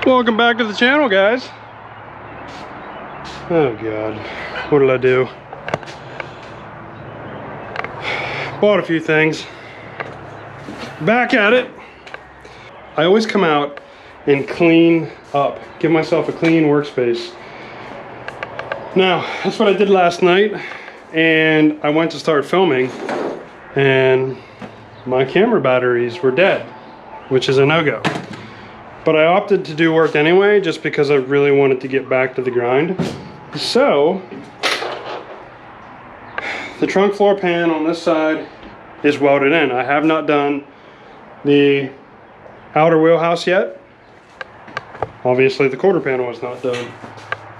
Welcome back to the channel, guys. Oh god, what did I do? Bought a few things. Back at it. I always come out and clean up, give myself a clean workspace. Now, that's what I did last night, and I went to start filming and my camera batteries were dead, which is a no-go. But I opted to do work anyway, just because I really wanted to get back to the grind. So, the trunk floor pan on this side is welded in. I have not done the outer wheelhouse yet. Obviously the quarter panel is not done.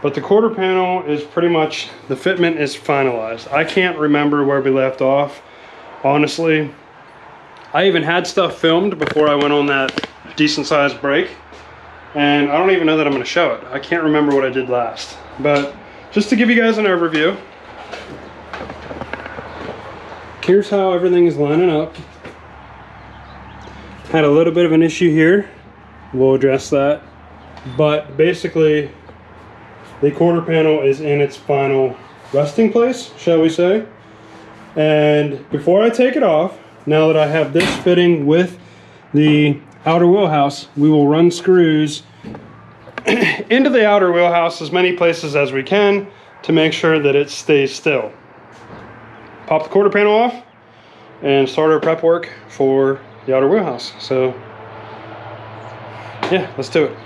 But the quarter panel is pretty much, the fitment is finalized. I can't remember where we left off, honestly. I even had stuff filmed before I went on that decent sized break. And I don't even know that I'm gonna show it. I can't remember what I did last. But just to give you guys an overview, here's how everything is lining up. Had a little bit of an issue here. We'll address that. But basically, the quarter panel is in its final resting place, shall we say. And before I take it off, now that I have this fitting with the outer wheelhouse, we will run screws into the outer wheelhouse as many places as we can to make sure that it stays still. Pop the quarter panel off and start our prep work for the outer wheelhouse. So yeah, let's do it.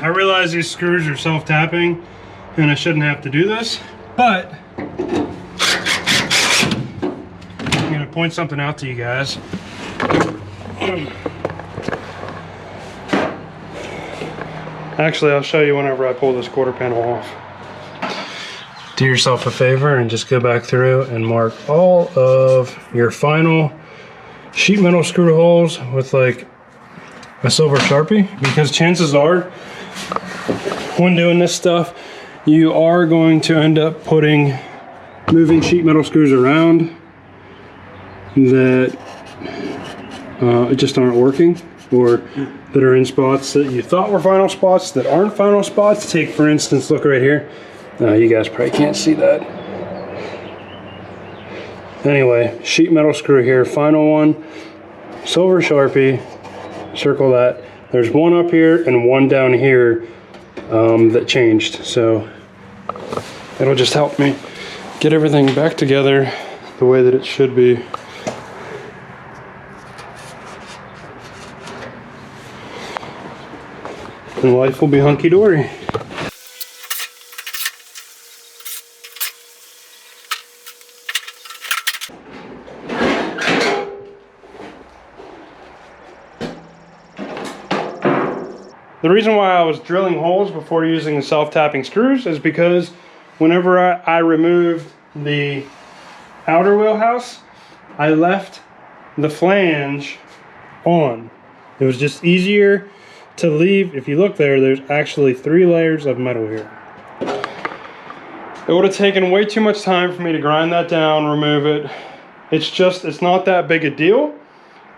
I realize these screws are self-tapping and I shouldn't have to do this, but I'm gonna point something out to you guys. Actually, I'll show you whenever I pull this quarter panel off. Do yourself a favor and just go back through and mark all of your final sheet metal screw holes with like a silver Sharpie, because chances are when doing this stuff you are going to end up moving sheet metal screws around that just aren't working, or that are in spots that you thought were final spots that aren't final spots. Take for instance, look right here. You guys probably can't see that. Anyway, sheet metal screw here, final one, silver Sharpie, circle that. There's one up here and one down here that changed, so it'll just help me get everything back together the way that it should be. And life will be hunky-dory. The reason why I was drilling holes before using the self-tapping screws is because whenever I removed the outer wheelhouse, I left the flange on. It was just easier to leave. If you look there, there's actually 3 layers of metal here. It would have taken way too much time for me to grind that down, remove it. It's not that big a deal.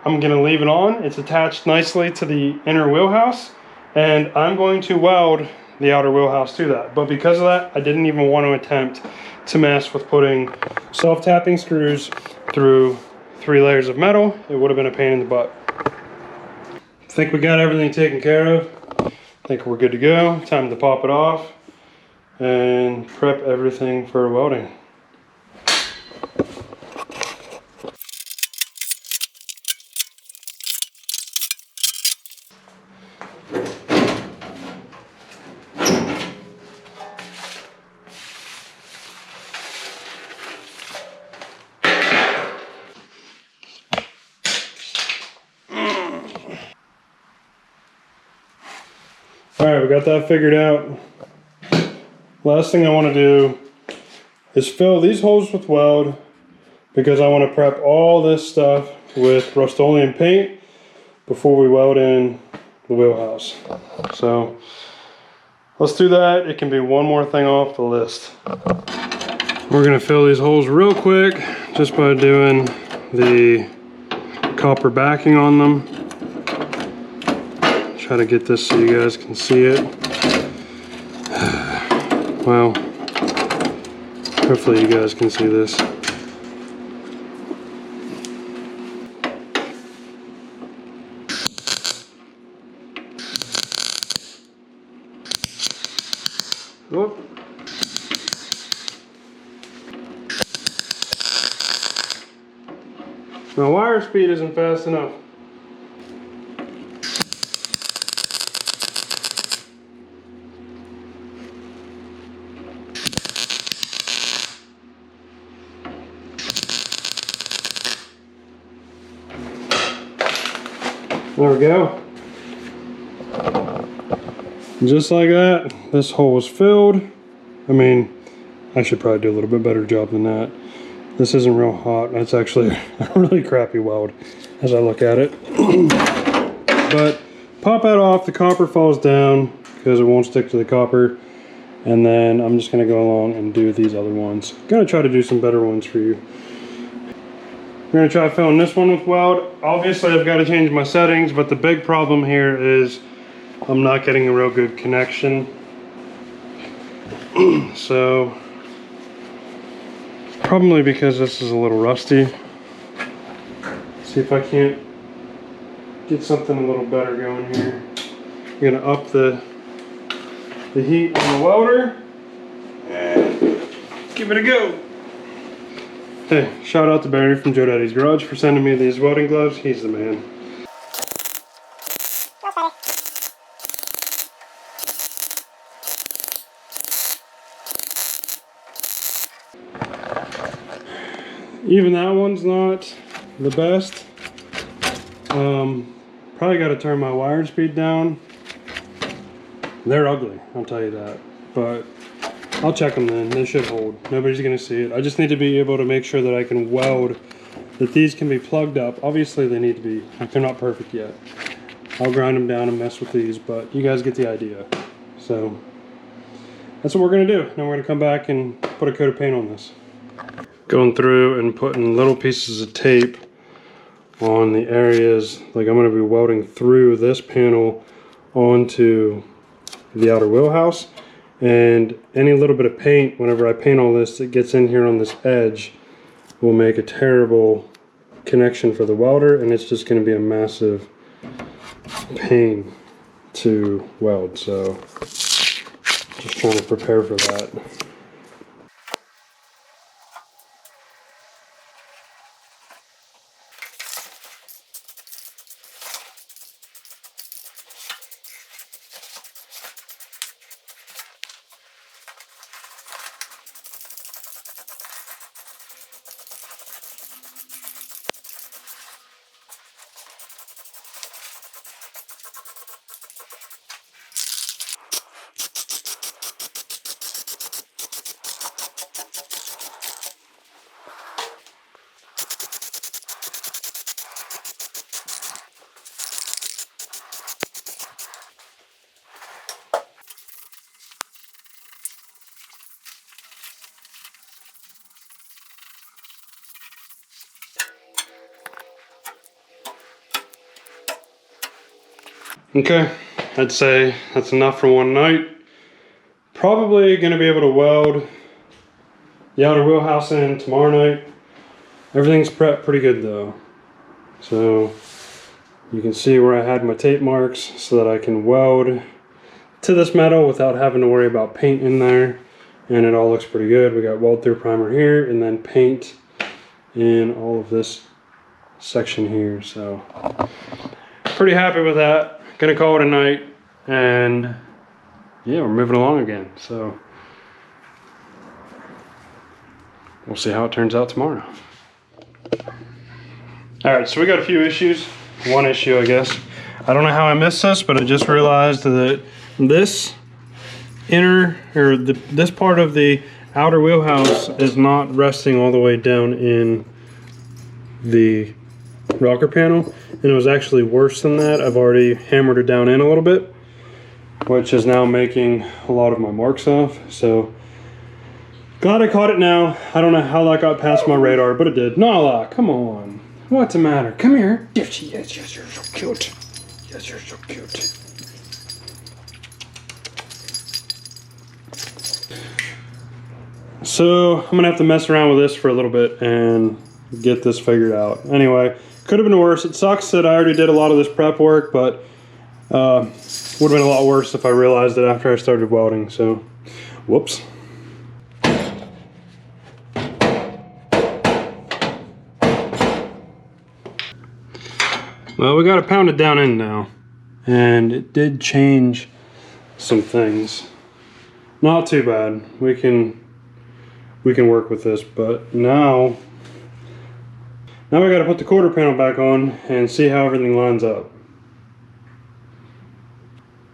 I'm gonna leave it on. It's attached nicely to the inner wheelhouse, and I'm going to weld the outer wheelhouse to that. But because of that, I didn't even want to attempt to mess with putting self-tapping screws through 3 layers of metal. It would have been a pain in the butt. I think we got everything taken care of. I think we're good to go. Time to pop it off and prep everything for welding. Alright, we got that figured out. Last thing I want to do is fill these holes with weld, because I want to prep all this stuff with Rust-Oleum paint before we weld in the Wheelhouse. So let's do that. It can be one more thing off the list. We're gonna fill these holes real quick just by doing the copper backing on them. Try to get this so you guys can see it. Well, hopefully you guys can see this. Whoop. My wire speed isn't fast enough. There we go. Just like that, this hole is filled. I mean, I should probably do a little bit better job than that. This isn't real hot. That's actually a really crappy weld as I look at it. But pop that off, the copper falls down because it won't stick to the copper. And then I'm just gonna go along and do these other ones. Gonna try to do some better ones for you. We're gonna try filling this one with weld. Obviously I've got to change my settings, but the big problem here is I'm not getting a real good connection. So, probably because this is a little rusty. See if I can't get something a little better going here. I'm gonna up the heat on the welder and give it a go. Hey, shout out to Barry from Joe Daddy's Garage for sending me these welding gloves. He's the man. Even that one's not the best. Probably got to turn my wire speed down. They're ugly, I'll tell you that. But I'll check them then. They should hold. Nobody's going to see it. I just need to be able to make sure that I can weld, that these can be plugged up. Obviously they need to be, they're not perfect yet. I'll grind them down and mess with these, but you guys get the idea. So that's what we're going to do. Now we're going to come back and put a coat of paint on this. Going through and putting little pieces of tape on the areas, like I'm going to be welding through this panel onto the outer wheelhouse, and any little bit of paint, whenever I paint all this, it gets in here on this edge, will make a terrible connection for the welder, and it's just going to be a massive pain to weld. So just trying to prepare for that. Okay, I'd say that's enough for one night. Probably gonna be able to weld the outer wheelhouse in tomorrow night. Everything's prepped pretty good though. So you can see where I had my tape marks so that I can weld to this metal without having to worry about paint in there. And it all looks pretty good. We got weld through primer here and then paint in all of this section here. So pretty happy with that. Gonna call it a night, and yeah, we're moving along again. So we'll see how it turns out tomorrow. All right, so we got a few issues. One issue, I guess. I don't know how I missed this, but I just realized that this this part of the outer wheelhouse is not resting all the way down in the rocker panel, and it was actually worse than that. I've already hammered it down in a little bit, which is now making a lot of my marks off. So glad I caught it now. I don't know how that got past my radar, but it did. Nala, come on. What's the matter? Come here. Yes, she is. Yes, you're so cute. Yes, you're so cute. So I'm gonna have to mess around with this for a little bit and get this figured out. Anyway, could have been worse. It sucks that I already did a lot of this prep work, but would have been a lot worse if I realized it after I started welding. So, whoops. Well, we got it pounded down in now, and it did change some things. Not too bad. We can work with this, but now we got to put the quarter panel back on and see how everything lines up.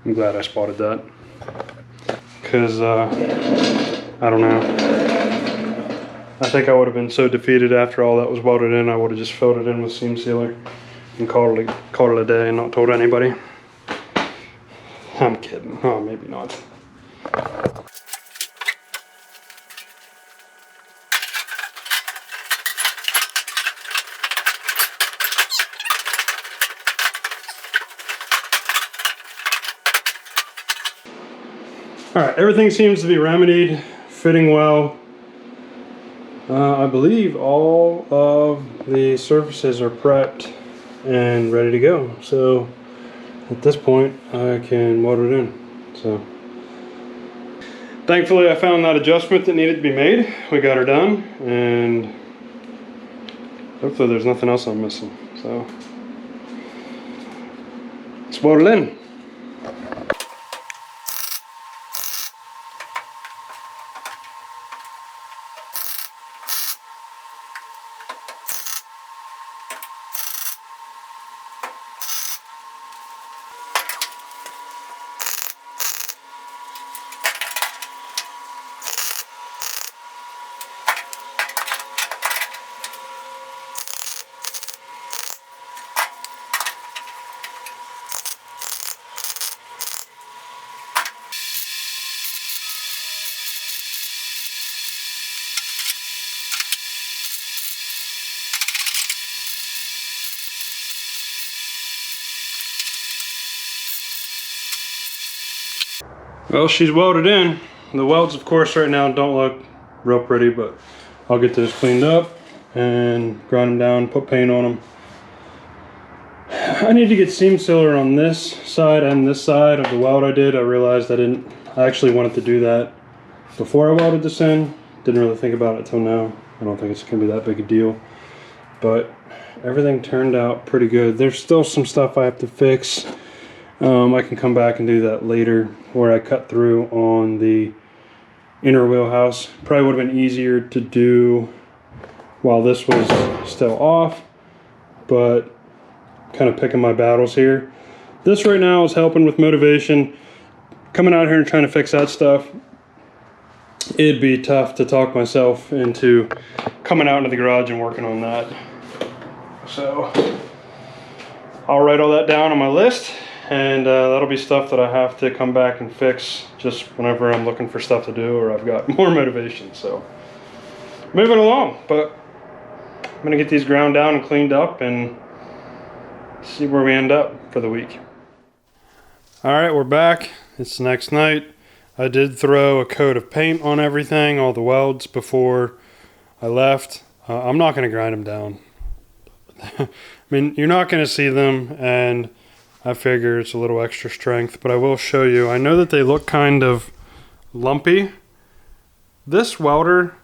I'm glad I spotted that, because I don't know. I think I would have been so defeated after all that was welded in. I would have just filled it in with seam sealer and called it a day and not told anybody. I'm kidding. Oh, maybe not. All right, everything seems to be remedied, fitting well. I believe all of the surfaces are prepped and ready to go. So at this point, I can weld it in. So thankfully, I found that adjustment that needed to be made. We got her done, and hopefully there's nothing else I'm missing. So let's weld it in. Well, she's welded in. The welds, of course, right now don't look real pretty, but I'll get those cleaned up and grind them down, put paint on them. I need to get seam sealer on this side and this side of the weld I did. I realized I actually wanted to do that before I welded this in. Didn't really think about it till now. I don't think it's gonna be that big a deal, but everything turned out pretty good. There's still some stuff I have to fix. I can come back and do that later, where I cut through on the inner wheelhouse. Probably would have been easier to do while this was still off, but kind of picking my battles here. This right now is helping with motivation. Coming out here and trying to fix that stuff, it'd be tough to talk myself into coming out into the garage and working on that. So I'll write all that down on my list, and that'll be stuff that I have to come back and fix just whenever I'm looking for stuff to do or I've got more motivation. So moving along, but I'm gonna get these ground down and cleaned up and see where we end up for the week. All right, we're back. It's the next night. I did throw a coat of paint on everything, all the welds, before I left. I'm not gonna grind them down. I mean, you're not gonna see them, and I figure it's a little extra strength, but I will show you. I know that they look kind of lumpy. This welder,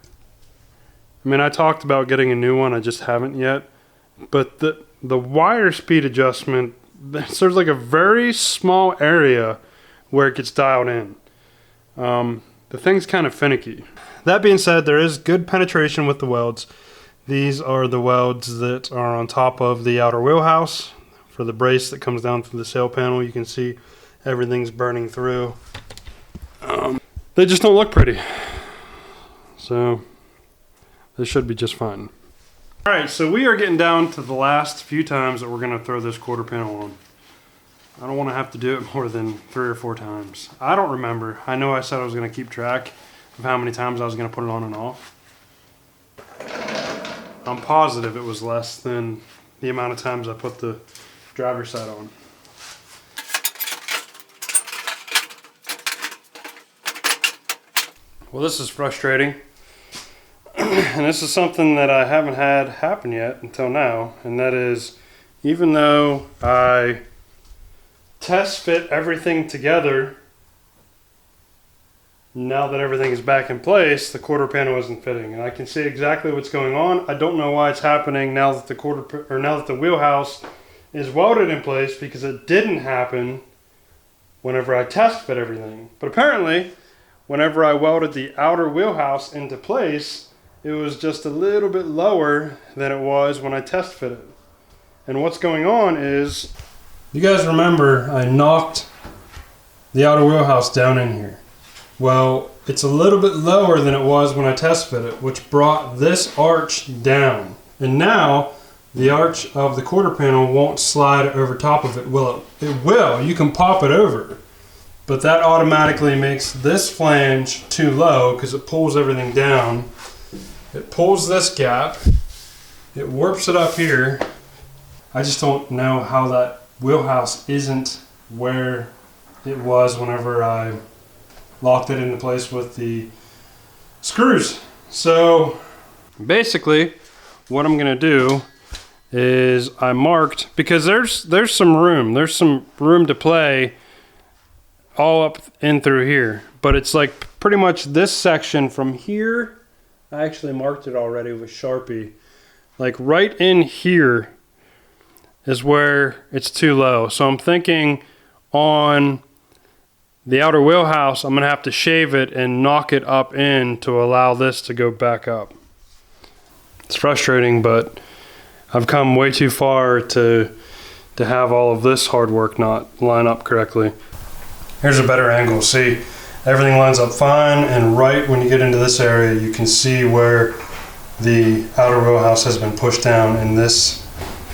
I mean, I talked about getting a new one, I just haven't yet, but the wire speed adjustment, there's like a very small area where it gets dialed in. The thing's kind of finicky. That being said, there is good penetration with the welds. These are the welds that are on top of the outer wheelhouse. For the brace that comes down through the sail panel, you can see everything's burning through. They just don't look pretty. So they should be just fine. All right, so we are getting down to the last few times that we're gonna throw this quarter panel on. I don't wanna have to do it more than 3 or 4 times. I don't remember. I know I said I was gonna keep track of how many times I was gonna put it on and off. I'm positive it was less than the amount of times I put the driver's side on. Well, this is frustrating. And this is something that I haven't had happen yet until now, and that is, even though I test fit everything together, now that everything is back in place, the quarter panel isn't fitting, and I can see exactly what's going on. I don't know why it's happening now that the wheelhouse is welded in place, because it didn't happen whenever I test fit everything. But apparently, whenever I welded the outer wheelhouse into place, it was just a little bit lower than it was when I test fit it. And what's going on is, you guys remember I knocked the outer wheelhouse down in here. Well, it's a little bit lower than it was when I test fit it, which brought this arch down. And now the arch of the quarter panel won't slide over top of it. Well, it will. You can pop it over. But that automatically makes this flange too low because it pulls everything down. It pulls this gap. It warps it up here. I just don't know how that wheelhouse isn't where it was whenever I locked it into place with the screws. So basically what I'm gonna do is I marked, because there's some room to play all up in through here, but it's like pretty much this section from here. I actually marked it already with Sharpie. Like right in here is where it's too low. So I'm thinking on the outer wheelhouse, I'm gonna have to shave it and knock it up in to allow this to go back up. It's frustrating, but I've come way too far to have all of this hard work not line up correctly. Here's a better angle. See, everything lines up fine, and right when you get into this area, you can see where the outer wheelhouse has been pushed down, and this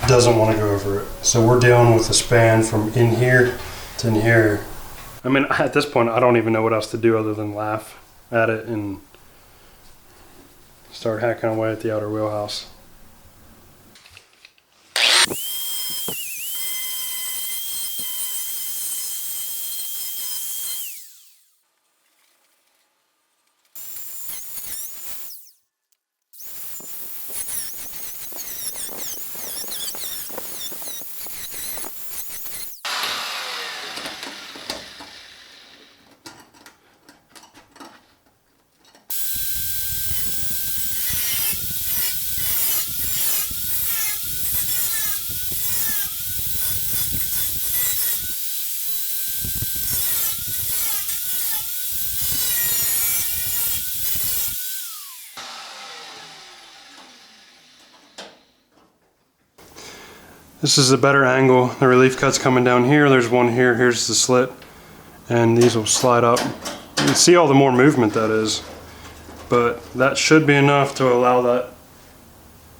doesn't want to go over it. So we're dealing with a span from in here to in here. I mean, at this point, I don't even know what else to do other than laugh at it and start hacking away at the outer wheelhouse. This is a better angle. The relief cut's coming down here. There's one here. Here's the slit. And these will slide up. You can see all the more movement that is. But that should be enough to allow that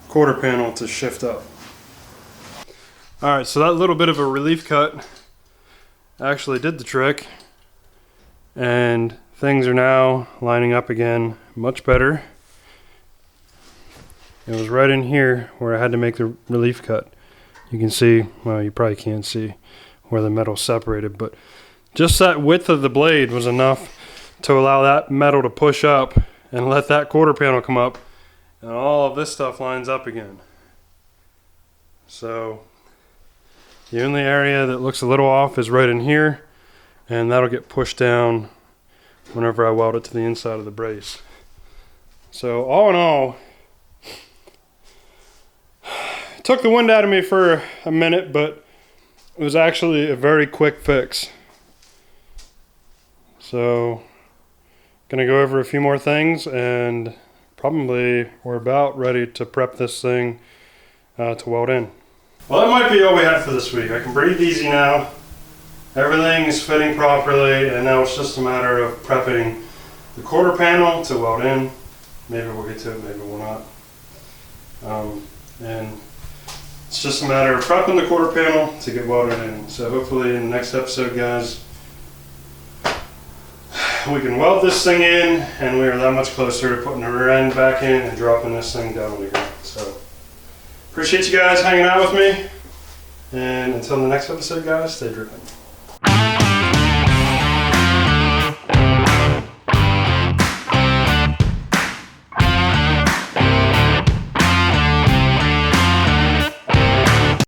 quarter panel to shift up. Alright, so that little bit of a relief cut actually did the trick. And things are now lining up again much better. It was right in here where I had to make the relief cut. You can see, well, you probably can't see where the metal separated, but just that width of the blade was enough to allow that metal to push up and let that quarter panel come up, and all of this stuff lines up again. So the only area that looks a little off is right in here, and that'll get pushed down whenever I weld it to the inside of the brace. So all in all, took the wind out of me for a minute, but it was actually a very quick fix. So, gonna go over a few more things, and probably we're about ready to prep this thing to weld in. Well, that might be all we have for this week. I can breathe easy now. Everything is fitting properly, and now it's just a matter of prepping the quarter panel to weld in. Maybe we'll get to it, maybe we'll not. And it's just a matter of prepping the quarter panel to get welded in. So hopefully in the next episode, guys, we can weld this thing in, and we are that much closer to putting the rear end back in and dropping this thing down on the ground. So appreciate you guys hanging out with me, and until the next episode, guys, stay dripping.